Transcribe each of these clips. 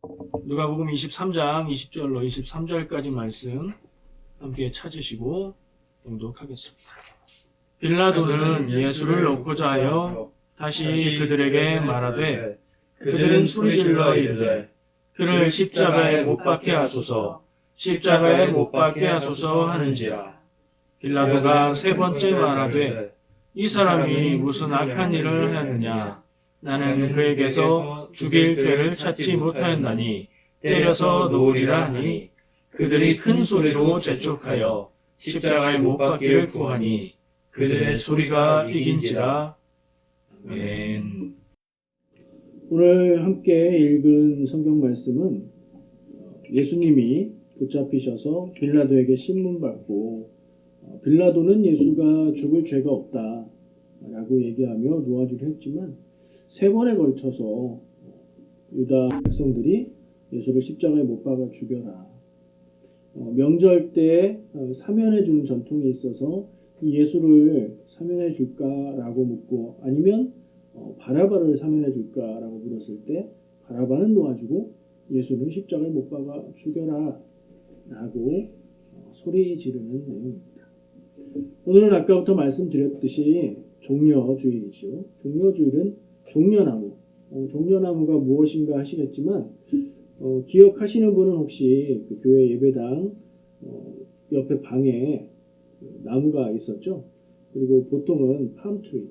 누가복음 23장 20절로 23절까지 말씀 함께 찾으시고 봉독하겠습니다. 빌라도는 예수를 놓고자 하여 다시 그들에게 말하되 그들은 소리질러 이르되 그를 십자가에 못 박게 하소서, 십자가에 못 박게 하소서 하는지라. 빌라도가 세 번째 말하되 이 사람이 무슨 악한 일을 하였느냐. 나는 그에게서 죽일 죄를 찾지 못하였나니 때려서 놓으리라 하니 그들이 큰 소리로 재촉하여 십자가에 못 박기를 구하니 그들의 소리가 이긴지라. 아멘. 오늘 함께 읽은 성경 말씀은 예수님이 붙잡히셔서 빌라도에게 신문받고 빌라도는 예수가 죽을 죄가 없다 라고 얘기하며 놓아주려 했지만 세 번에 걸쳐서 유다 백성들이 예수를 십자가에 못 박아 죽여라. 명절 때 사면해 주는 전통이 있어서 예수를 사면해 줄까라고 묻고 아니면 바라바를 사면해 줄까라고 물었을 때 바라바는 놓아주고 예수는 십자가에 못 박아 죽여라 라고 소리 지르는 내용입니다. 오늘은 아까부터 말씀드렸듯이 종려주일이죠. 종려주일은 종려나무, 종려나무가 무엇인가 하시겠지만 기억하시는 분은 혹시 그 교회 예배당 옆에 방에 나무가 있었죠. 그리고 보통은 팜트리,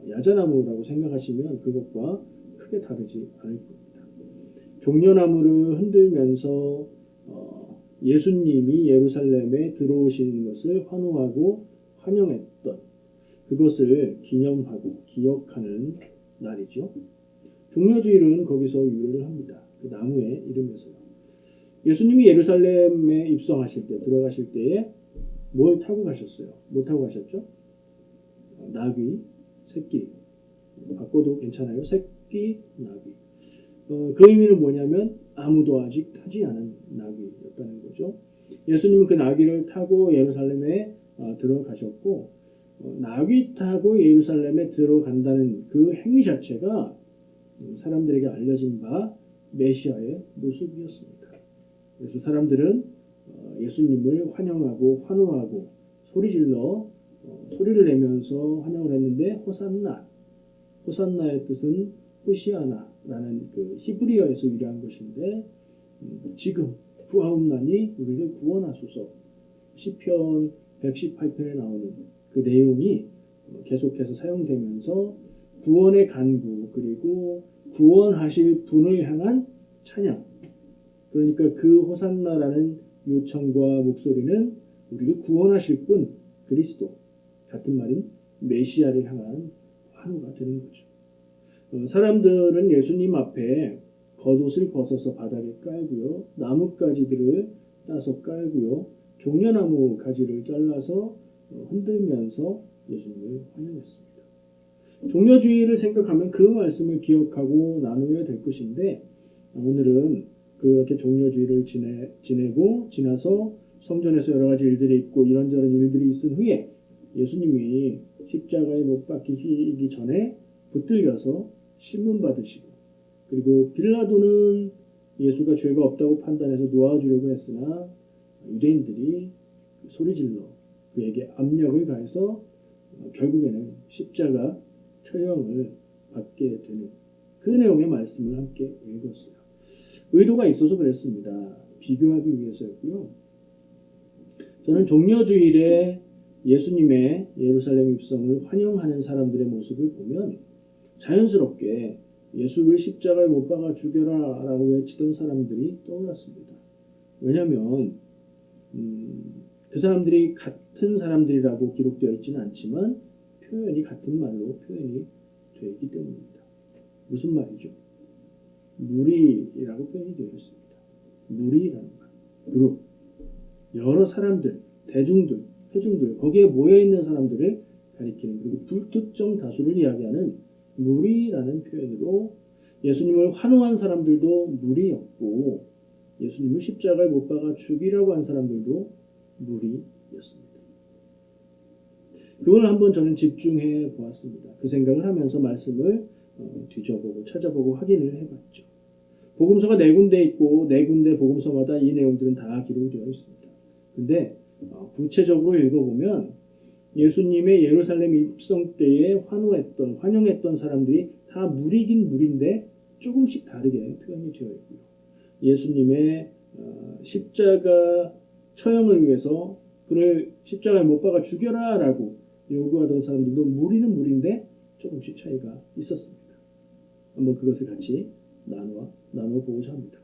야자나무라고 생각하시면 그것과 크게 다르지 않을 겁니다. 종려나무를 흔들면서 예수님이 예루살렘에 들어오시는 것을 환호하고 환영했던 그것을 기념하고 기억하는 날이죠. 종려주일은 거기서 유래를 합니다. 그 나무의 이름에서요. 예수님이 예루살렘에 입성하실 때, 들어가실 때에 뭘 타고 가셨어요? 뭐 타고 가셨죠? 나귀, 새끼. 바꿔도 괜찮아요. 새끼, 나귀. 그 의미는 뭐냐면 아무도 아직 타지 않은 나귀였다는 거죠. 예수님은 그 나귀를 타고 예루살렘에 들어가셨고 나귀 타고 예루살렘에 들어간다는 그 행위 자체가 사람들에게 알려진 바 메시아의 모습이었습니다. 그래서 사람들은 예수님을 환영하고 환호하고 소리질러 소리를 내면서 환영을 했는데 호산나, 호산나의 뜻은 호시아나라는 그 히브리어에서 유래한 것인데 지금 구하옵나니 우리를 구원하소서 시편 118편에 나오는 그 내용이 계속해서 사용되면서 구원의 간구 그리고 구원하실 분을 향한 찬양, 그러니까 그 호산나라는 요청과 목소리는 우리를 구원하실 분 그리스도, 같은 말인 메시아를 향한 환호가 되는 거죠. 사람들은 예수님 앞에 겉옷을 벗어서 바닥에 깔고요, 나뭇가지들을 따서 깔고요, 종려나무 가지를 잘라서 흔들면서 예수님을 환영했습니다. 종려주의를 생각하면 그 말씀을 기억하고 나누어야 될 것인데 오늘은 그렇게 종려주의를 지내고 지나서 성전에서 여러 가지 일들이 있고 이런저런 일들이 있은 후에 예수님이 십자가에 못 박히기 전에 붙들려서 신문 받으시고 그리고 빌라도는 예수가 죄가 없다고 판단해서 놓아주려고 했으나 유대인들이 소리질러 그에게 압력을 가해서 결국에는 십자가 처형을 받게 되는 그 내용의 말씀을 함께 읽었어요. 의도가 있어서 그랬습니다. 비교하기 위해서였고요. 저는 종려주일에 예수님의 예루살렘 입성을 환영하는 사람들의 모습을 보면 자연스럽게 예수를 십자가에 못 박아 죽여라 라고 외치던 사람들이 떠올랐습니다. 왜냐하면 그 사람들이 같은 사람들이라고 기록되어 있지는 않지만 표현이 같은 말로 표현이 되기 때문입니다. 무슨 말이죠? 무리라고 표현이 되어 있습니다. 무리라는 말, 그룹, 여러 사람들, 대중들, 회중들, 거기에 모여있는 사람들을 가리키는 그리고 불특정 다수를 이야기하는 무리라는 표현으로 예수님을 환호한 사람들도 무리였고 예수님을 십자가에 못 박아 죽이라고 한 사람들도 무리였습니다. 그걸 한번 저는 집중해 보았습니다. 그 생각을 하면서 말씀을 뒤져보고 찾아보고 확인을 해봤죠. 복음서가 네 군데 있고 네 군데 복음서마다 이 내용들은 다 기록되어 있습니다. 근데 구체적으로 읽어보면 예수님의 예루살렘 입성 때에 환영했던 사람들이 다 무리긴 무리인데 조금씩 다르게 표현이 되어 있고요. 예수님의 십자가 처형을 위해서 그를 십자가에 못 박아 죽여라 라고 요구하던 사람들도 무리는 무리인데 조금씩 차이가 있었습니다. 한번 그것을 같이 나눠 보고자 합니다.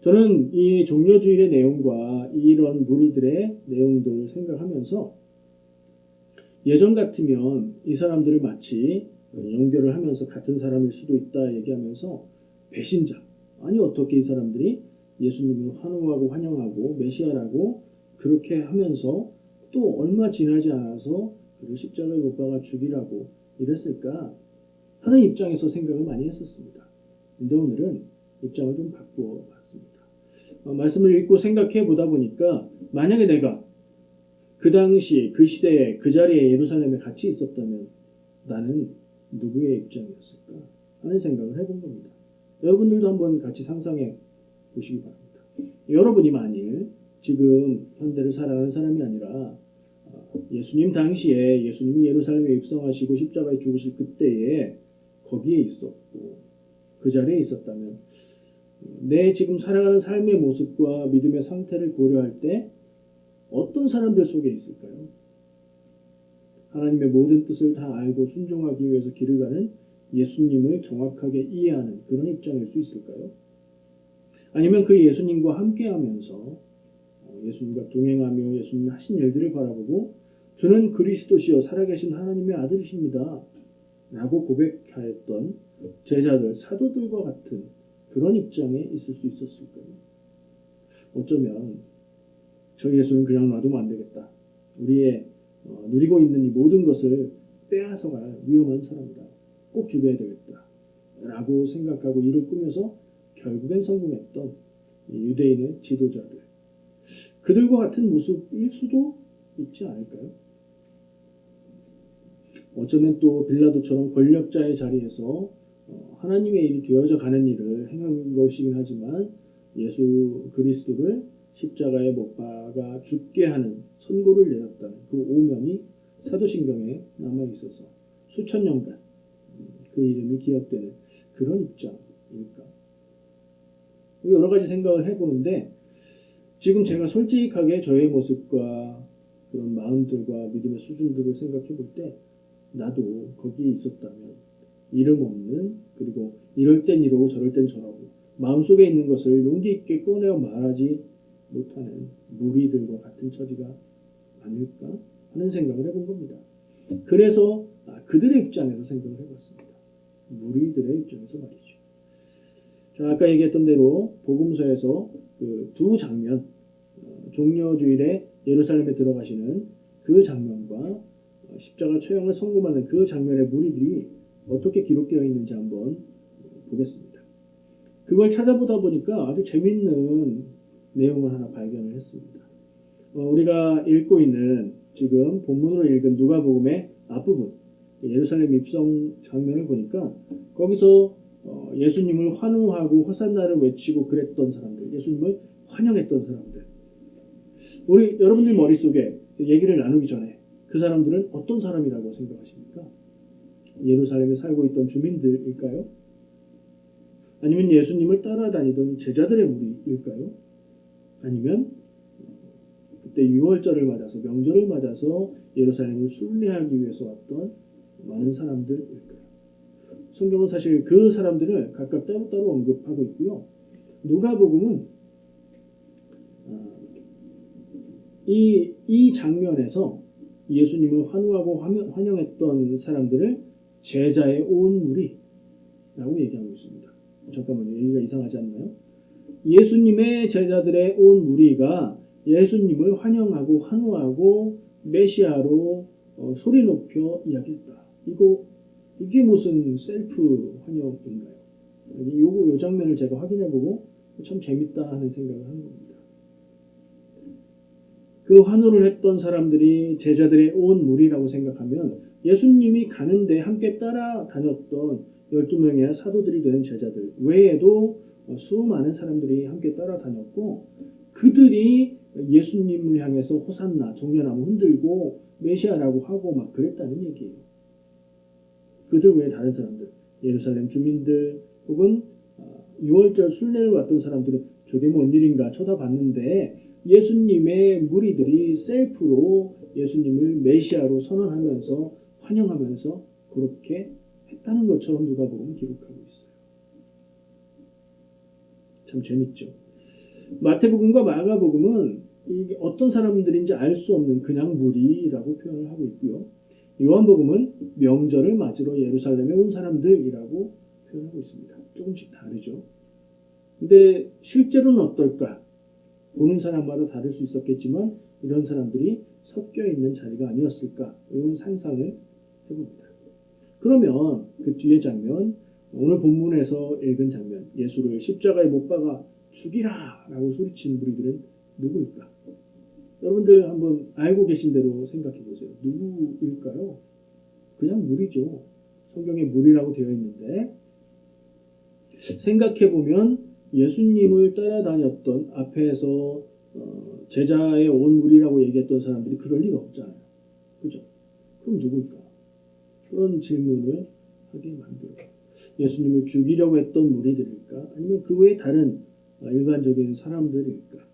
저는 이 종려주일의 내용과 이런 무리들의 내용들을 생각하면서 예전 같으면 이 사람들을 마치 연결을 하면서 같은 사람일 수도 있다 얘기하면서 배신자, 아니 어떻게 이 사람들이 예수님을 환호하고 환영하고 메시아라고 그렇게 하면서 또 얼마 지나지 않아서 그를 십자가에 못 박아 죽이라고 이랬을까 하는 입장에서 생각을 많이 했었습니다. 근데 오늘은 입장을 좀 바꾸어 봤습니다. 말씀을 읽고 생각해 보다 보니까 만약에 내가 그 당시 그 시대에 그 자리에 예루살렘에 같이 있었다면 나는 누구의 입장이었을까 하는 생각을 해본 겁니다. 여러분들도 한번 같이 상상해 보시기 바랍니다. 여러분이 만일 지금 현대를 살아가는 사람이 아니라 예수님 당시에 예수님이 예루살렘에 입성하시고 십자가에 죽으실 그때에 거기에 있었고 그 자리에 있었다면 내 지금 살아가는 삶의 모습과 믿음의 상태를 고려할 때 어떤 사람들 속에 있을까요? 하나님의 모든 뜻을 다 알고 순종하기 위해서 길을 가는 예수님을 정확하게 이해하는 그런 입장일 수 있을까요? 아니면 그 예수님과 함께하면서 예수님과 동행하며 예수님이 하신 일들을 바라보고 주는 그리스도시요 살아계신 하나님의 아들이십니다 라고 고백하였던 제자들, 사도들과 같은 그런 입장에 있을 수 있었을까요? 어쩌면 저 예수는 그냥 놔두면 안 되겠다. 우리의 누리고 있는 이 모든 것을 빼앗아갈 위험한 사람이다. 꼭 죽여야 되겠다. 라고 생각하고 일을 꾸며서 결국엔 성공했던 유대인의 지도자들. 그들과 같은 모습일 수도 있지 않을까요? 어쩌면 또 빌라도처럼 권력자의 자리에서 하나님의 일이 되어져 가는 일을 행한 것이긴 하지만 예수 그리스도를 십자가에 못 박아 죽게 하는 선고를 내렸다는 그 오명이 사도신경에 남아있어서 수천 년간 그 이름이 기억되는 그런 입장일까? 여러 가지 생각을 해보는데 지금 제가 솔직하게 저의 모습과 그런 마음들과 믿음의 수준들을 생각해 볼 때 나도 거기에 있었다면 이름 없는 그리고 이럴 땐 이러고 저럴 땐 저러고 마음속에 있는 것을 용기 있게 꺼내어 말하지 못하는 무리들과 같은 처지가 아닐까 하는 생각을 해본 겁니다. 그래서 그들의 입장에서 생각을 해봤습니다. 무리들의 입장에서 말이죠. 자, 아까 얘기했던 대로 복음서에서 그 두 장면, 종려주일에 예루살렘에 들어가시는 그 장면과 십자가 처형을 선고하는 그 장면의 무리들이 어떻게 기록되어 있는지 한번 보겠습니다. 그걸 찾아보다 보니까 아주 재밌는 내용을 하나 발견을 했습니다. 우리가 읽고 있는 지금 본문으로 읽은 누가복음의 앞부분 예루살렘 입성 장면을 보니까 거기서 예수님을 환호하고 호산나를 외치고 그랬던 사람들, 예수님을 환영했던 사람들, 우리 여러분들 머릿속에 얘기를 나누기 전에 그 사람들은 어떤 사람이라고 생각하십니까? 예루살렘에 살고 있던 주민들일까요? 아니면 예수님을 따라다니던 제자들의 무리일까요? 아니면 그때 유월절을 맞아서 명절을 맞아서 예루살렘을 순례하기 위해서 왔던 많은 사람들일까요? 성경은 사실 그 사람들을 각각 따로따로 언급하고 있고요. 누가복음은 이 장면에서 예수님을 환호하고 환영했던 사람들을 제자의 온 무리라고 얘기하고 있습니다. 잠깐만요. 얘기가 이상하지 않나요? 예수님의 제자들의 온 무리가 예수님을 환영하고 환호하고 메시아로 소리 높여 이야기했다. 이게 무슨 셀프 환영인가요? 요 장면을 제가 확인해보고 참 재밌다 하는 생각을 한 겁니다. 그 환호를 했던 사람들이 제자들의 온 무리라고 생각하면 예수님이 가는데 함께 따라다녔던 12명의 사도들이 된 제자들 외에도 수많은 사람들이 함께 따라다녔고 그들이 예수님을 향해서 호산나 종려나무 흔들고 메시아라고 하고 막 그랬다는 얘기예요. 그들 외에 다른 사람들, 예루살렘 주민들 혹은 6월절 순례를 왔던 사람들은 저게 뭔 일인가 쳐다봤는데 예수님의 무리들이 셀프로 예수님을 메시아로 선언하면서 환영하면서 그렇게 했다는 것처럼 누가복음은 기록하고 있어요. 참 재밌죠. 마태복음과 마가복음은 이게 어떤 사람들인지 알 수 없는 그냥 무리라고 표현을 하고 있고요. 요한복음은 명절을 맞으러 예루살렘에 온 사람들이라고 표현하고 있습니다. 조금씩 다르죠. 근데 실제로는 어떨까? 보는 사람마다 다를 수 있었겠지만 이런 사람들이 섞여 있는 자리가 아니었을까? 이런 상상을 해봅니다. 그러면 그 뒤에 장면, 오늘 본문에서 읽은 장면, 예수를 십자가에 못 박아 죽이라! 라고 소리친 무리들은 누구일까? 여러분들 한번 알고 계신 대로 생각해 보세요. 누구일까요? 그냥 무리죠. 성경에 무리라고 되어 있는데 생각해 보면 예수님을 따라다녔던 앞에서 제자의 온 무리라고 얘기했던 사람들이 그럴 리가 없잖아요. 그죠? 그럼 누구일까? 그런 질문을 하게 만들어요. 예수님을 죽이려고 했던 무리들일까? 아니면 그 외에 다른 일반적인 사람들일까?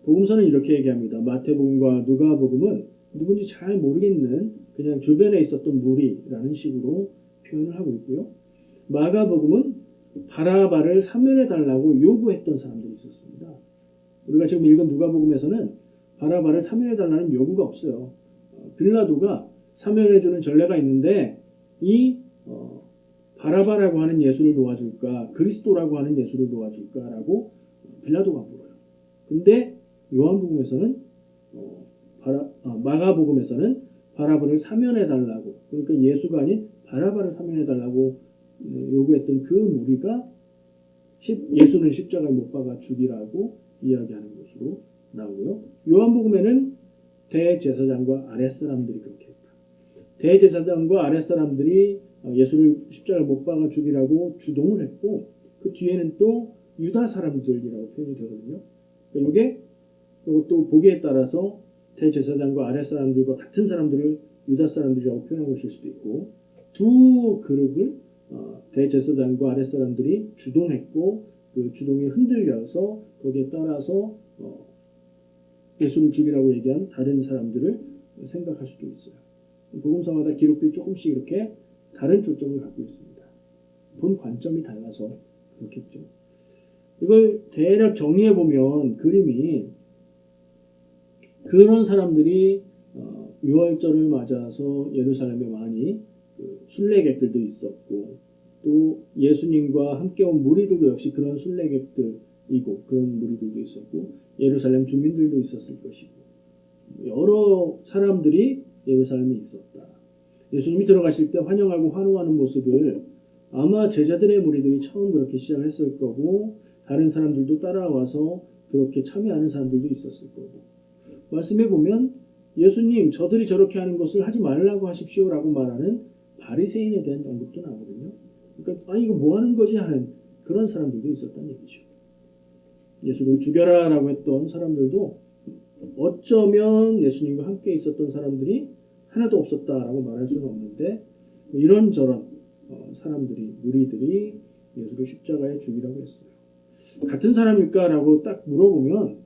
복음서는 이렇게 얘기합니다. 마태복음과 누가복음은 누군지 잘 모르겠는 그냥 주변에 있었던 무리라는 식으로 표현을 하고 있고요. 마가복음은 바라바를 사면해 달라고 요구했던 사람들이 있었습니다. 우리가 지금 읽은 누가복음에서는 바라바를 사면해 달라는 요구가 없어요. 빌라도가 사면해주는 전례가 있는데 이 바라바라고 하는 예수를 놓아줄까 그리스도라고 하는 예수를 놓아줄까라고 빌라도가 물어요. 근데 요한복음에서는 마가복음에서는 바라바를 사면해 달라고 그러니까 예수가 아닌 바라바를 사면해 달라고 요구했던 그 무리가 예수는 십자가에 못 박아 죽이라고 이야기하는 것으로 나오고요. 요한복음에는 대제사장과 아랫사람들이 그렇게 했다. 대제사장과 아랫사람들이 예수를 십자가에 못 박아 죽이라고 주동을 했고 그 뒤에는 또 유다 사람들이라고 표현이 되거든요. 그러니까 이것도 보기에 따라서 대제사장과 아랫사람들과 같은 사람들을 유다 사람들이라고 표현한 것일 수도 있고 두 그룹을 대제사장과 아랫사람들이 주동했고 그 주동에 흔들려서 거기에 따라서 예수를 죽이라고 얘기한 다른 사람들을 생각할 수도 있어요. 복음서마다 기록들이 조금씩 이렇게 다른 초점을 갖고 있습니다. 본 관점이 달라서 그렇겠죠. 이걸 대략 정리해보면 그림이 그런 사람들이 6월절을 맞아서 예루살렘에 많이 순례객들도 있었고 또 예수님과 함께 온 무리들도 역시 그런 순례객들이고 그런 무리들도 있었고 예루살렘 주민들도 있었을 것이고 여러 사람들이 예루살렘에 있었다. 예수님이 들어가실 때 환영하고 환호하는 모습을 아마 제자들의 무리들이 처음 그렇게 시작했을 거고 다른 사람들도 따라와서 그렇게 참여하는 사람들도 있었을 거고 말씀해 보면 예수님 저들이 저렇게 하는 것을 하지 말라고 하십시오라고 말하는 바리새인에 대한 언급도 나오거든요. 그러니까 이거 뭐 하는 거지 하는 그런 사람들도 있었다는 얘기죠. 예수를 죽여라라고 했던 사람들도 어쩌면 예수님과 함께 있었던 사람들이 하나도 없었다라고 말할 수는 없는데 이런저런 사람들이 무리들이 예수를 십자가에 죽이라고 했어요. 같은 사람일까라고 딱 물어보면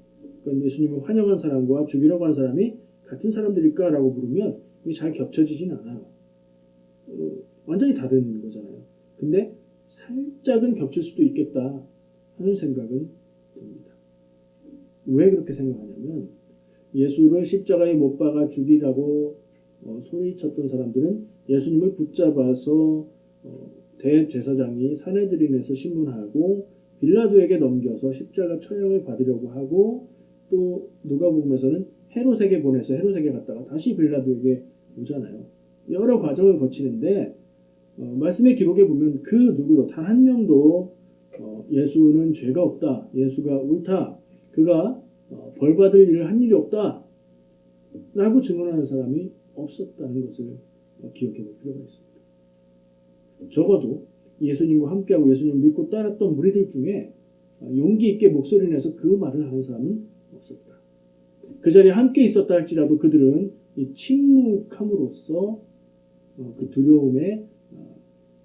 그러니까 예수님을 환영한 사람과 죽이라고 한 사람이 같은 사람들일까라고 물으면 이게 잘 겹쳐지진 않아요. 완전히 다른 거잖아요. 근데 살짝은 겹칠 수도 있겠다 하는 생각은 듭니다. 왜 그렇게 생각하냐면 예수를 십자가에 못 박아 죽이라고 소리쳤던 사람들은 예수님을 붙잡아서 대제사장이 산헤드린에서 신문하고 빌라도에게 넘겨서 십자가 처형을 받으려고 하고 또 누가복음에서는 헤롯에게 보내서 헤롯에게 갔다가 다시 빌라도에게 오잖아요. 여러 과정을 거치는데 말씀의 기록에 보면 그 누구도 단 한 명도 예수는 죄가 없다. 예수가 옳다. 그가 벌받을 일을 한 일이 없다. 라고 증언하는 사람이 없었다는 것을 기억해 볼 필요가 있습니다. 적어도 예수님과 함께하고 예수님을 믿고 따랐던 무리들 중에 용기 있게 목소리 내서 그 말을 하는 사람은 없었다. 그 자리에 함께 있었다 할지라도 그들은 이 침묵함으로써 그 두려움에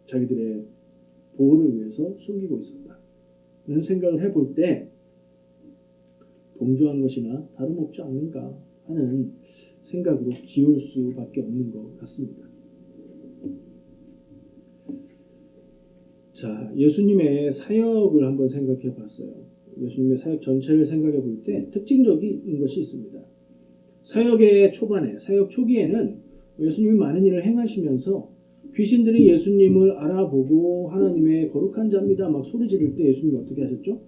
자기들의 보호를 위해서 숨기고 있었다. 이런 생각을 해볼 때 동조한 것이나 다름없지 않는가 하는 생각으로 기울 수밖에 없는 것 같습니다. 자, 예수님의 사역을 한번 생각해 봤어요. 예수님의 사역 전체를 생각해 볼 때 특징적인 것이 있습니다. 사역의 초반에, 사역 초기에는 예수님이 많은 일을 행하시면서 귀신들이 예수님을 알아보고 하나님의 거룩한 자입니다 막 소리 지를 때 예수님이 어떻게 하셨죠?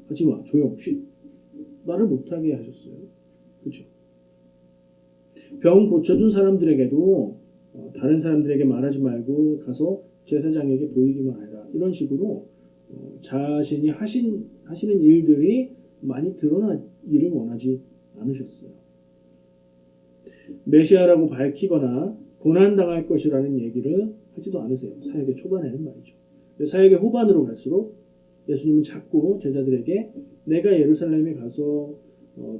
하지마, 조용, 쉿. 말을 못하게 하셨어요. 그렇죠? 병 고쳐준 사람들에게도 다른 사람들에게 말하지 말고 가서 제사장에게 보이기만 해라. 이런 식으로 자신이 하시는 일들이 많이 드러나기를 원하지 않으셨어요. 메시아라고 밝히거나 고난당할 것이라는 얘기를 하지도 않으세요. 사역의 초반에는 말이죠. 사역의 후반으로 갈수록 예수님은 자꾸 제자들에게 내가 예루살렘에 가서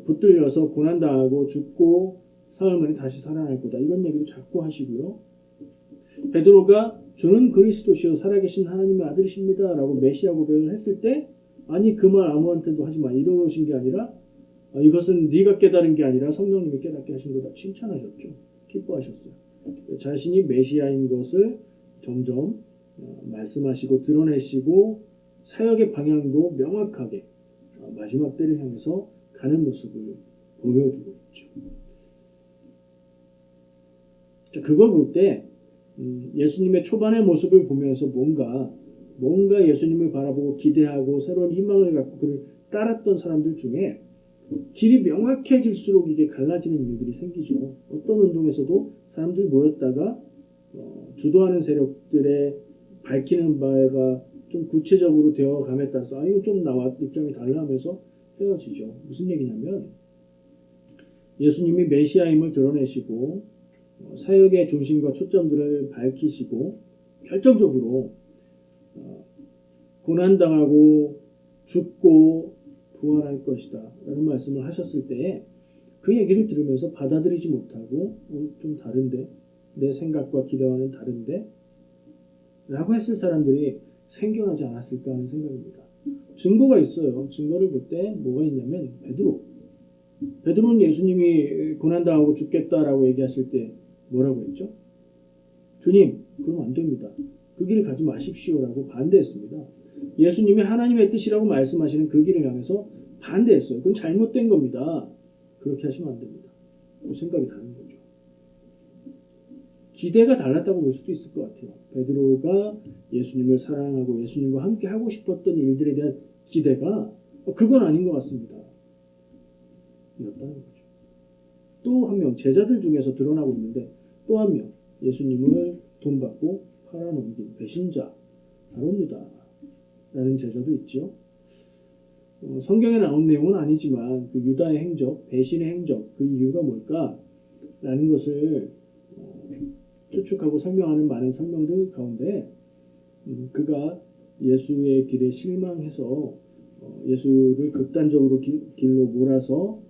붙들려서 고난당하고 죽고 사흘 만에 다시 살아날 거다. 이런 얘기도 자꾸 하시고요. 베드로가 주는 그리스도시요 살아계신 하나님의 아들이십니다 라고 메시아 고백을 했을 때 아니 그 말 아무한테도 하지 마 이러신 게 아니라 이것은 네가 깨달은 게 아니라 성령님이 깨닫게 하신 거다 칭찬하셨죠. 기뻐하셨어요. 자신이 메시아인 것을 점점 말씀하시고 드러내시고 사역의 방향도 명확하게 마지막 때를 향해서 가는 모습을 보여주고 있죠. 그걸 볼 때 예수님의 초반의 모습을 보면서 뭔가 예수님을 바라보고 기대하고 새로운 희망을 갖고 그를 따랐던 사람들 중에 길이 명확해질수록 이게 갈라지는 일들이 생기죠. 어떤 운동에서도 사람들이 모였다가 주도하는 세력들의 밝히는 바가 좀 구체적으로 되어감에 따라서 이거 좀 나와 입장이 달라 하면서 헤어지죠. 무슨 얘기냐면 예수님이 메시아임을 드러내시고 사역의 중심과 초점들을 밝히시고 결정적으로 고난당하고 죽고 부활할 것이다 라는 말씀을 하셨을 때 그 얘기를 들으면서 받아들이지 못하고 좀 다른데 내 생각과 기대와는 다른데 라고 했을 사람들이 생겨나지 않았을까 하는 생각입니다. 증거가 있어요. 증거를 볼 때 뭐가 있냐면 베드로는 예수님이 고난당하고 죽겠다라고 얘기하실 때 뭐라고 했죠? 주님 그럼 안 됩니다. 그 길을 가지 마십시오라고 반대했습니다. 예수님이 하나님의 뜻이라고 말씀하시는 그 길을 향해서 반대했어요. 그건 잘못된 겁니다. 그렇게 하시면 안 됩니다. 생각이 다른 거죠. 기대가 달랐다고 볼 수도 있을 것 같아요. 베드로가 예수님을 사랑하고 예수님과 함께 하고 싶었던 일들에 대한 기대가 그건 아닌 것 같습니다. 이었다는 거죠. 또 한 명 제자들 중에서 드러나고 있는데 또 한 명 예수님을 돈 받고 팔아넘긴 배신자 바로 유다라는 제자도 있죠. 성경에 나온 내용은 아니지만 그 유다의 행적, 배신의 행적 그 이유가 뭘까라는 것을 추측하고 설명하는 많은 설명들 가운데 그가 예수의 길에 실망해서 예수를 극단적으로 길로 몰아서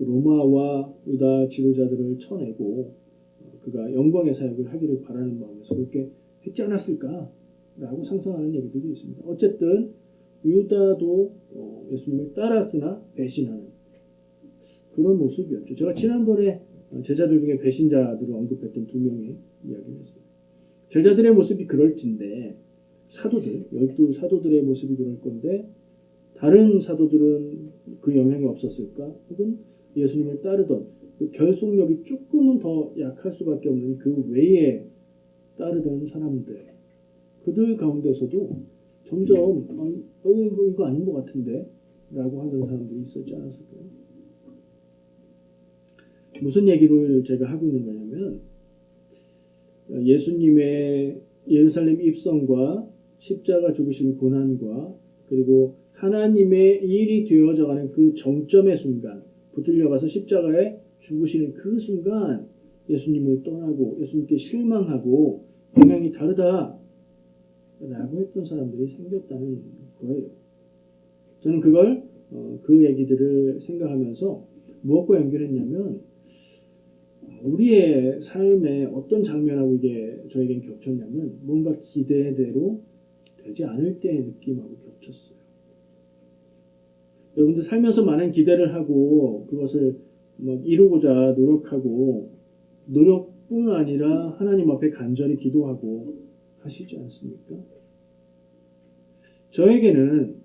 로마와 유다 지도자들을 쳐내고 그가 영광의 사역을 하기를 바라는 마음에서 그렇게 했지 않았을까라고 상상하는 얘기들도 있습니다. 어쨌든 유다도 예수님을 따랐으나 배신하는 그런 모습이었죠. 제가 지난번에 제자들 중에 배신자들을 언급했던 두 명의 이야기를 했어요. 제자들의 모습이 그럴진데 사도들, 12사도들의 모습이 그럴 건데 다른 사도들은 그 영향이 없었을까? 혹은 예수님을 따르던 그 결속력이 조금은 더 약할 수밖에 없는 그 외에 따르던 사람들 그들 가운데서도 점점 이거 아닌 것 같은데 라고 하는 사람들이 있었지 않았을까요? 무슨 얘기를 제가 하고 있는 거냐면 예수님의 예루살렘 입성과 십자가 죽으신 고난과 그리고 하나님의 일이 되어져가는 그 정점의 순간 붙들려가서 십자가에 죽으시는 그 순간 예수님을 떠나고 예수님께 실망하고 방향이 다르다 라고 했던 사람들이 생겼다는 거예요. 저는 그걸 그 얘기들을 생각하면서 무엇과 연결했냐면 우리의 삶의 어떤 장면하고 이게 저에겐 겹쳤냐면 뭔가 기대대로 되지 않을 때의 느낌하고 겹쳤어요. 여러분들 살면서 많은 기대를 하고 그것을 막 이루고자 노력하고 노력뿐 아니라 하나님 앞에 간절히 기도하고 하시지 않습니까? 저에게는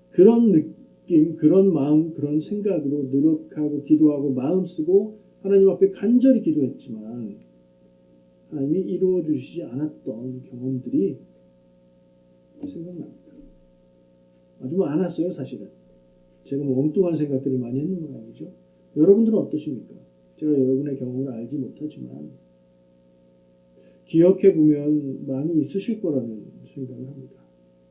그런 느낌, 그런 마음, 그런 생각으로 노력하고 기도하고 마음 쓰고 하나님 앞에 간절히 기도했지만 하나님이 이루어 주시지 않았던 경험들이 생각납니다. 아주 많았어요, 사실은. 제가 엉뚱한 생각들을 많이 했는 모양이죠. 여러분들은 어떠십니까? 제가 여러분의 경험을 알지 못하지만 기억해보면 많이 있으실 거라는 생각을 합니다.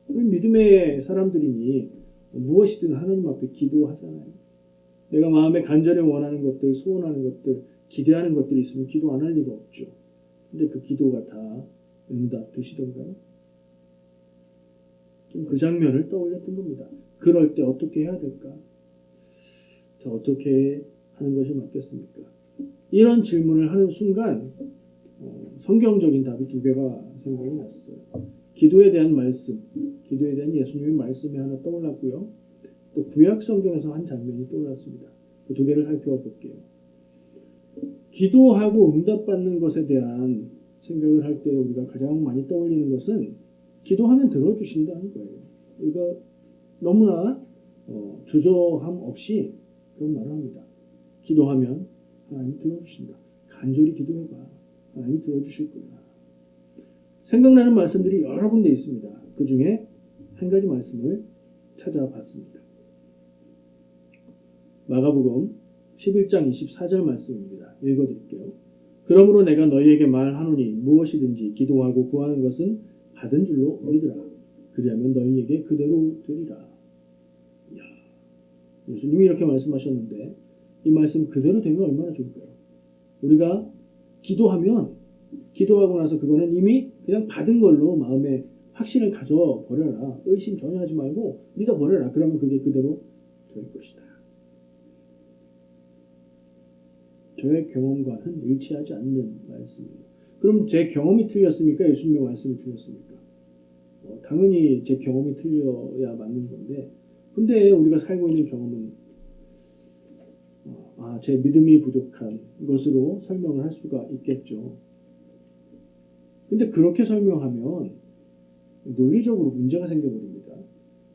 우리 믿음의 사람들이니 무엇이든 하나님 앞에 기도하잖아요. 내가 마음에 간절히 원하는 것들, 소원하는 것들, 기대하는 것들이 있으면 기도 안 할 리가 없죠. 근데 그 기도가 다 응답되시던가요? 좀 그 장면을 떠올렸던 겁니다. 그럴 때 어떻게 해야 될까? 자, 어떻게 하는 것이 맞겠습니까? 이런 질문을 하는 순간 성경적인 답이 두 개가 생각이 났어요. 기도에 대한 말씀, 기도에 대한 예수님의 말씀이 하나 떠올랐고요. 또 구약 성경에서 한 장면이 떠올랐습니다. 그 두 개를 살펴볼게요. 기도하고 응답받는 것에 대한 생각을 할 때 우리가 가장 많이 떠올리는 것은 기도하면 들어주신다는 거예요. 우리가 너무나 주저함 없이 그런 말을 합니다. 기도하면 하나님 들어주신다. 간절히 기도해봐. 하나님 들어주실 거야. 생각나는 말씀들이 여러 군데 있습니다. 그 중에 한 가지 말씀을 찾아봤습니다. 마가복음 11장 24절 말씀입니다. 읽어드릴게요. 그러므로 내가 너희에게 말하노니 무엇이든지 기도하고 구하는 것은 받은 줄로 믿으라. 그리하면 너희에게 그대로 되리라. 이야, 예수님이 이렇게 말씀하셨는데 이 말씀 그대로 되면 얼마나 좋을까요? 우리가 기도하고 나서 그거는 이미 그냥 받은 걸로 마음에 확신을 가져버려라. 의심 전혀 하지 말고 믿어버려라. 그러면 그게 그대로 될 것이다. 저의 경험과는 일치하지 않는 말씀이에요. 그럼 제 경험이 틀렸습니까? 예수님의 말씀이 틀렸습니까? 당연히 제 경험이 틀려야 맞는 건데 근데 우리가 살고 있는 경험은 제 믿음이 부족한 것으로 설명을 할 수가 있겠죠. 근데 그렇게 설명하면 논리적으로 문제가 생겨버립니다.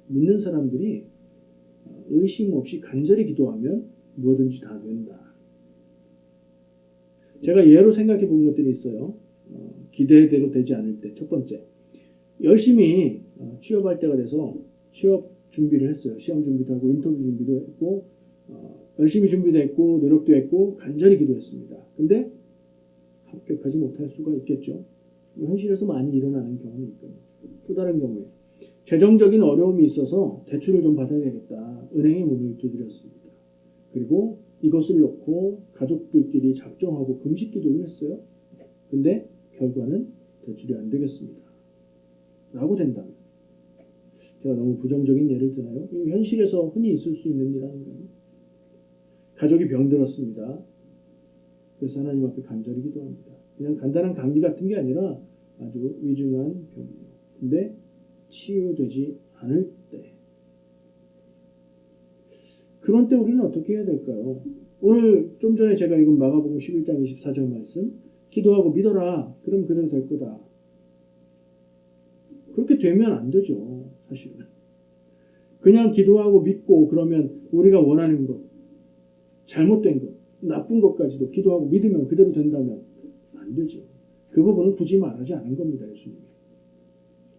믿는 사람들이 의심 없이 간절히 기도하면 무엇든지 다 된다. 제가 예로 생각해 본 것들이 있어요. 기대대로 되지 않을 때. 첫 번째, 열심히 취업할 때가 돼서 취업 준비를 했어요. 시험 준비도 하고 인터뷰 준비도 했고 열심히 준비도 했고 노력도 했고 간절히 기도했습니다. 근데 합격하지 못할 수가 있겠죠. 현실에서 많이 일어나는 경험이니까요. 또 다른 경우에 재정적인 어려움이 있어서 대출을 좀 받아야겠다. 은행에 문을 두드렸습니다. 그리고 이것을 놓고 가족들끼리 작정하고 금식 기도를 했어요. 근데 결과는 대출이 안 되겠습니다. 라고 된다면 제가 너무 부정적인 예를 드나요? 현실에서 흔히 있을 수 있는 일 아닌가요? 가족이 병들었습니다. 그래서 하나님 앞에 간절히 기도합니다. 그냥 간단한 감기 같은 게 아니라 아주 위중한 병이에요. 근데 치유되지 않을 때 그런 때 우리는 어떻게 해야 될까요? 오늘 좀 전에 제가 읽은 마가복음 11장 24절 말씀 기도하고 믿어라. 그럼 그대로 될 거다. 그렇게 되면 안 되죠. 사실은. 그냥 기도하고 믿고 그러면 우리가 원하는 것, 잘못된 것, 나쁜 것까지도 기도하고 믿으면 그대로 된다면 안 되죠. 그 부분은 굳이 말하지 않은 겁니다. 예수님이.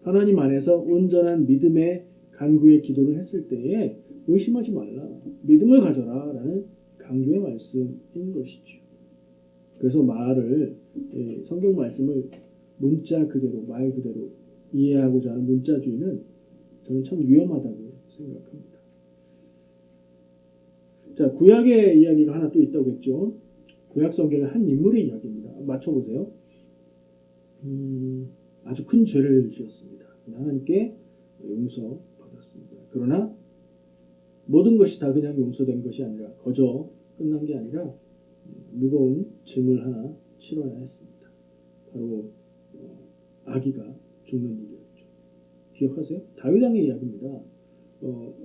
하나님 안에서 온전한 믿음의 간구의 기도를 했을 때에 의심하지 말라. 믿음을 가져라. 라는 강조의 말씀인 것이죠. 그래서 성경 말씀을 문자 그대로, 말 그대로 이해하고자 하는 문자주의는 저는 참 위험하다고 생각합니다. 자, 구약의 이야기가 하나 또 있다고 했죠. 구약 성경의 한 인물의 이야기입니다. 맞춰보세요. 아주 큰 죄를 지었습니다. 하나님께 용서받았습니다. 그러나 모든 것이 다 그냥 용서된 것이 아니라 거저 끝난 게 아니라 무거운 짐을 하나 치러야 했습니다. 바로 아기가 죽는 일이었죠. 기억하세요? 다윗 왕의 이야기입니다.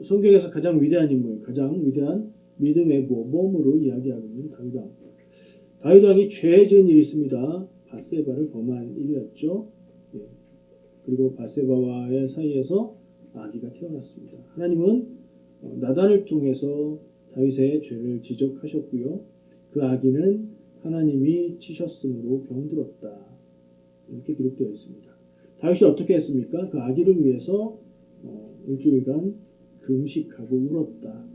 성경에서 가장 위대한 인물, 가장 위대한 믿음의 모범으로 이야기하고 있는 다윗 왕. 다윗 왕이 죄 지은 일이 있습니다. 밧세바를 범한 일이었죠. 예. 그리고 밧세바와의 사이에서 아기가 태어났습니다. 하나님은 나단을 통해서 다윗의 죄를 지적하셨고요. 그 아기는 하나님이 치셨으므로 병들었다. 이렇게 기록되어 있습니다. 다윗이 어떻게 했습니까? 그 아기를 위해서 일주일간 금식하고 울었다.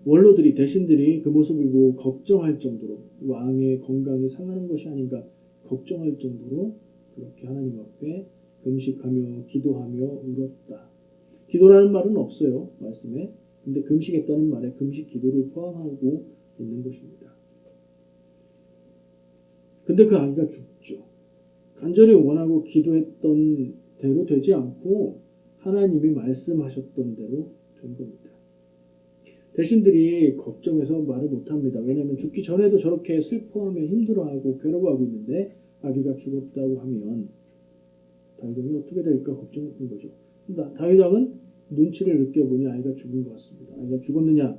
원로들이, 대신들이 그 모습을 보고 걱정할 정도로 왕의 건강이 상하는 것이 아닌가 걱정할 정도로 그렇게 하나님 앞에 금식하며 기도하며 울었다. 기도라는 말은 없어요, 말씀에. 근데 금식했다는 말에 금식 기도를 포함하고 있는 것입니다. 근데 그 아기가 죽죠. 간절히 원하고 기도했던 대로 되지 않고 하나님이 말씀하셨던 대로 된 겁니다. 대신들이 걱정해서 말을 못합니다. 왜냐하면 죽기 전에도 저렇게 슬퍼하며 힘들어하고 괴로워하고 있는데 아기가 죽었다고 하면 다윗 왕이 어떻게 될까 걱정했던 거죠. 다윗 왕은 눈치를 느껴보니 아이가 죽은 것 같습니다. 아이가 죽었느냐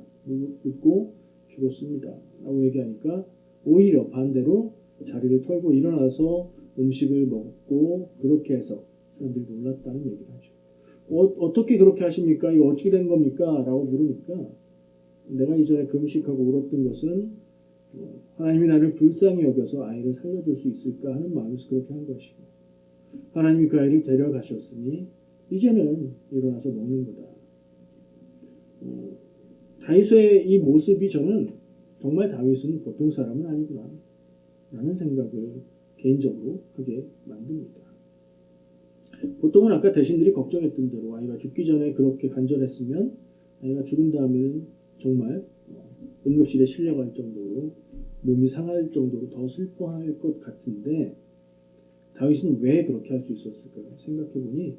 묻고 죽었습니다 라고 얘기하니까 오히려 반대로 자리를 털고 일어나서 음식을 먹고 그렇게 해서 사람들이 놀랐다는 얘기를 하죠. 어떻게 그렇게 하십니까? 이거 어떻게 된 겁니까? 라고 물으니까 내가 이전에 금식하고 울었던 것은 하나님이 나를 불쌍히 여겨서 아이를 살려줄 수 있을까 하는 마음에서 그렇게 한 것이고 하나님이 그 아이를 데려가셨으니 이제는 일어나서 먹는 거다. 다윗의 이 모습이 저는 정말 다윗은 보통 사람은 아니구나 라는 생각을 개인적으로 하게 만듭니다. 보통은 아까 대신들이 걱정했던 대로 아이가 죽기 전에 그렇게 간절했으면 아이가 죽은 다음에는 정말 응급실에 실려갈 정도로 몸이 상할 정도로 더 슬퍼할 것 같은데 다윗은 왜 그렇게 할 수 있었을까요? 생각해보니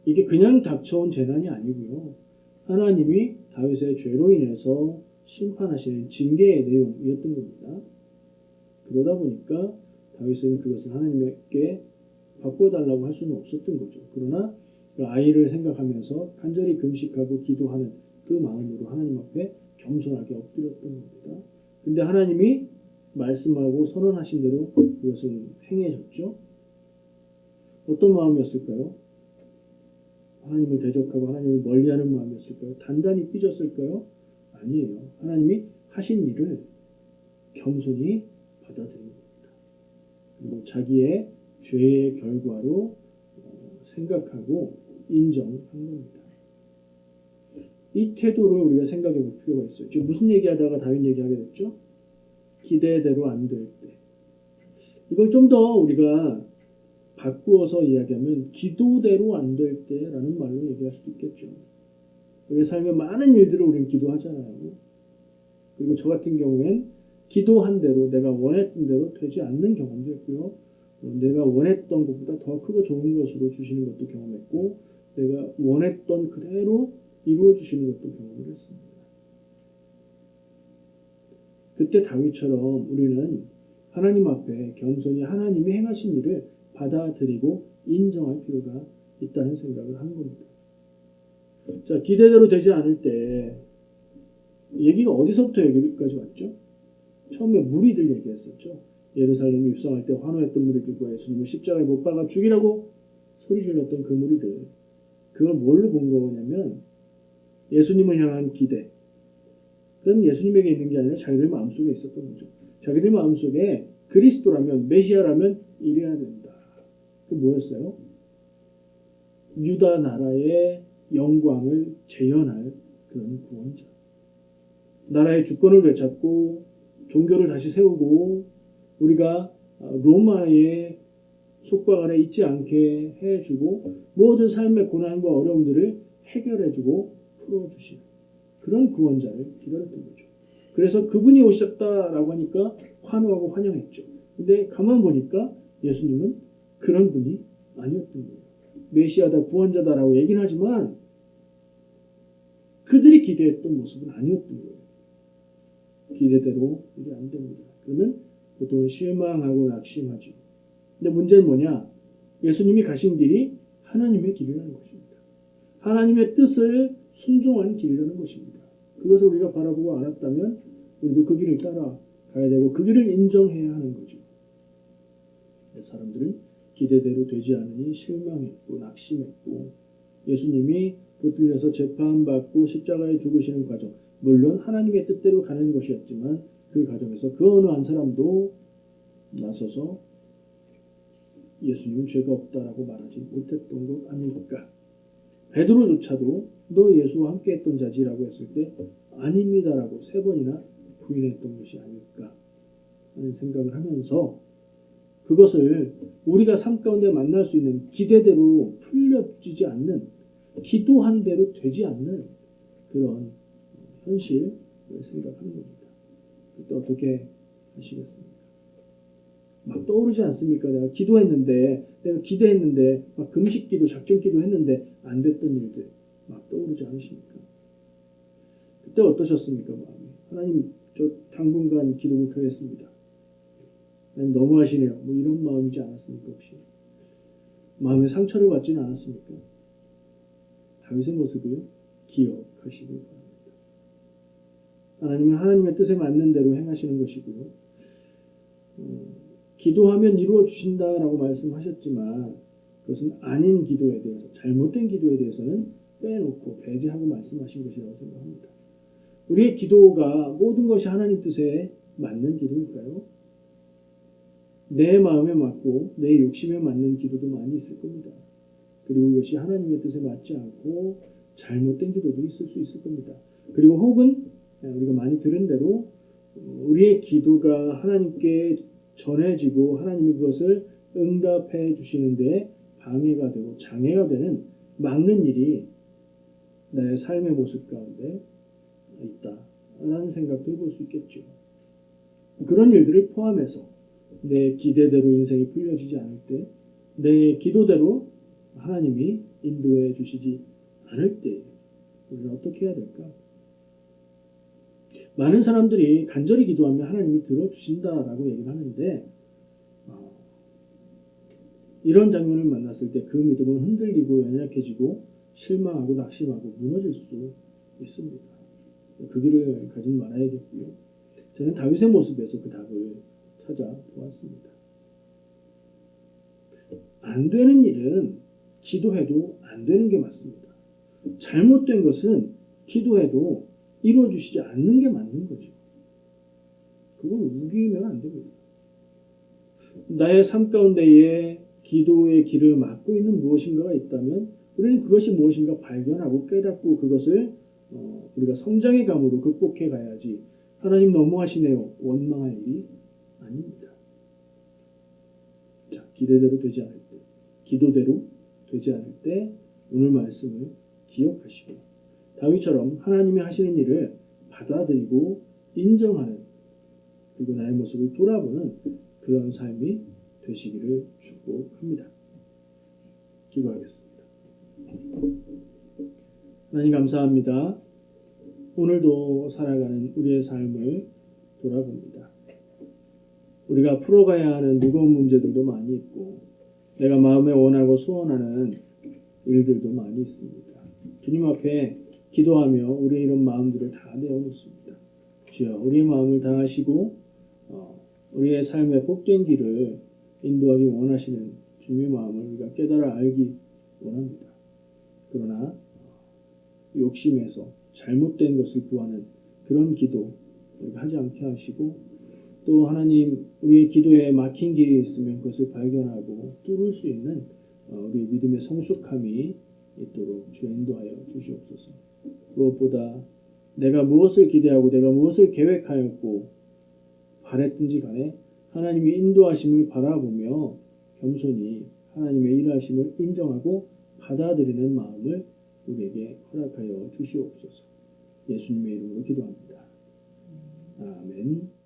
이게 그냥 닥쳐온 재난이 아니고요. 하나님이 다윗의 죄로 인해서 심판하시는 징계의 내용이었던 겁니다. 그러다 보니까 다윗은 그것을 하나님께 바꿔달라고 할 수는 없었던 거죠. 그러나 그 아이를 생각하면서 간절히 금식하고 기도하는 그 마음으로 하나님 앞에 겸손하게 엎드렸던 겁니다. 근데 하나님이 말씀하고 선언하신 대로 그것을 행해졌죠. 어떤 마음이었을까요? 하나님을 대적하고 하나님을 멀리하는 마음이었을까요? 단단히 삐졌을까요? 아니에요. 하나님이 하신 일을 겸손히 받아들인 겁니다. 그리고 자기의 죄의 결과로 생각하고 인정한 겁니다. 이 태도를 우리가 생각해 볼 필요가 있어요. 지금 무슨 얘기하다가 다윗 얘기하게 됐죠? 기대대로 안 될 때. 이걸 좀 더 우리가 바꾸어서 이야기하면 기도대로 안 될 때라는 말로 얘기할 수도 있겠죠. 우리 삶에 많은 일들을 우리는 기도하잖아요. 그리고 저 같은 경우엔 기도한 대로 내가 원했던 대로 되지 않는 경험도 있고요. 내가 원했던 것보다 더 크고 좋은 것으로 주시는 것도 경험했고 내가 원했던 그대로 이루어 주시는 것도 경험을 했습니다. 그때 다윗처럼 우리는 하나님 앞에 겸손히 하나님이 행하신 일을 받아들이고 인정할 필요가 있다는 생각을 한 겁니다. 자, 기대대로 되지 않을 때 얘기가 어디서부터 여기까지 왔죠? 처음에 무리들 얘기했었죠. 예루살렘에 입성할 때 환호했던 무리들과 예수님을 십자가에 못 박아 죽이라고 소리 질렀던 그 무리들. 그걸 뭘로 본 거냐면 예수님을 향한 기대. 그건 예수님에게 있는 게 아니라 자기들 마음속에 있었던 거죠. 자기들 마음속에 그리스도라면 메시아라면 이래야 된다. 그 뭐였어요? 유다 나라의 영광을 재현할 그런 구원자. 나라의 주권을 되찾고 종교를 다시 세우고 우리가 로마의 속박 아래 있지 않게 해주고 모든 삶의 고난과 어려움들을 해결해주고 풀어주시는 그런 구원자를 기다렸던 거죠. 그래서 그분이 오셨다라고 하니까 환호하고 환영했죠. 근데 가만 보니까 예수님은 그런 분이 아니었던 거예요. 메시아다, 구원자다라고 얘기는 하지만 그들이 기대했던 모습은 아니었던 거예요. 기대대로 일이 안 됩니다. 그러면 보통 실망하고 낙심하죠. 근데 문제는 뭐냐? 예수님이 가신 길이 하나님의 길이라는 것입니다. 하나님의 뜻을 순종한 길이라는 것입니다. 그것을 우리가 바라보고 알았다면 우리도 그 길을 따라 가야 되고 그 길을 인정해야 하는 거죠. 근데 사람들은 기대대로 되지 않으니 실망했고 낙심했고 예수님이 붙들려서 재판받고 십자가에 죽으시는 과정, 물론 하나님의 뜻대로 가는 것이었지만 그 과정에서 그 어느 한 사람도 나서서 예수님은 죄가 없다라고 말하지 못했던 것 아닐까. 베드로조차도 너 예수와 함께 했던 자지라고 했을 때 아닙니다라고 3번이나 부인했던 것이 아닐까 하는 생각을 하면서 그것을 우리가 삶 가운데 만날 수 있는 기대대로 풀려지지 않는, 기도한 대로 되지 않는 그런 현실을 생각하는 겁니다. 그때 어떻게 하시겠습니까? 막 떠오르지 않습니까? 내가 기도했는데, 내가 기대했는데, 막 금식기도, 작전기도 했는데 안 됐던 일들 막 떠오르지 않으십니까? 그때 어떠셨습니까? 마음이? 하나님, 저 당분간 기도 못하겠습니다. 하나님 너무하시네요. 뭐 이런 마음이지 않았습니까? 혹시 마음에 상처를 받지는 않았습니까? 다윗의 모습을 기억하시길 바랍니다. 하나님은 하나님의 뜻에 맞는 대로 행하시는 것이고요. 기도하면 이루어 주신다라고 말씀하셨지만 그것은 아닌 기도에 대해서, 잘못된 기도에 대해서는 빼놓고 배제하고 말씀하신 것이라고 생각합니다. 우리의 기도가 모든 것이 하나님 뜻에 맞는 기도일까요? 내 마음에 맞고 내 욕심에 맞는 기도도 많이 있을 겁니다. 그리고 이것이 하나님의 뜻에 맞지 않고 잘못된 기도도 있을 수 있을 겁니다. 그리고 혹은 우리가 많이 들은 대로 우리의 기도가 하나님께 전해지고 하나님이 그것을 응답해 주시는데 방해가 되고 장애가 되는 막는 일이 나의 삶의 모습 가운데 있다라는 생각도 해볼 수 있겠죠. 그런 일들을 포함해서 내 기대대로 인생이 풀려지지 않을 때, 내 기도대로 하나님이 인도해 주시지 않을 때 우리는 어떻게 해야 될까? 많은 사람들이 간절히 기도하면 하나님이 들어주신다라고 얘기를 하는데 이런 장면을 만났을 때 그 믿음은 흔들리고 연약해지고 실망하고 낙심하고 무너질 수 있습니다. 그 길을 가지 말아야겠고요. 저는 다윗의 모습에서 그 답을 찾아보았습니다. 안 되는 일은 기도해도 안 되는 게 맞습니다. 잘못된 것은 기도해도 이루어주시지 않는 게 맞는 거죠. 그건 우기면 안 됩니다. 나의 삶 가운데에 기도의 길을 막고 있는 무엇인가가 있다면 우리는 그것이 무엇인가 발견하고 깨닫고 그것을 우리가 성장의 감으로 극복해 가야지 하나님 너무하시네요 원망할 일이 아닙니다. 자, 기대대로 되지 않을 때, 기도대로 되지 않을 때 오늘 말씀을 기억하시고 다윗처럼 하나님이 하시는 일을 받아들이고 인정하는, 그리고 나의 모습을 돌아보는 그런 삶이 되시기를 축복합니다. 기도하겠습니다. 하나님 감사합니다. 오늘도 살아가는 우리의 삶을 돌아봅니다. 우리가 풀어가야 하는 무거운 문제들도 많이 있고 내가 마음에 원하고 소원하는 일들도 많이 있습니다. 주님 앞에 기도하며 우리의 이런 마음들을 다 내어놓습니다. 주여, 우리의 마음을 다하시고 우리의 삶의 복된 길을 인도하기 원하시는 주님의 마음을 우리가 깨달아 알기 원합니다. 그러나 욕심에서 잘못된 것을 구하는 그런 기도 우리가 하지 않게 하시고, 또 하나님 우리의 기도에 막힌 길이 있으면 그것을 발견하고 뚫을 수 있는 우리 믿음의 성숙함이 있도록 주 인도하여 주시옵소서. 무엇보다 내가 무엇을 기대하고 내가 무엇을 계획하였고 바랬든지 간에 하나님의 인도하심을 바라보며 겸손히 하나님의 일하심을 인정하고 받아들이는 마음을 우리에게 허락하여 주시옵소서. 예수님의 이름으로 기도합니다. 아멘.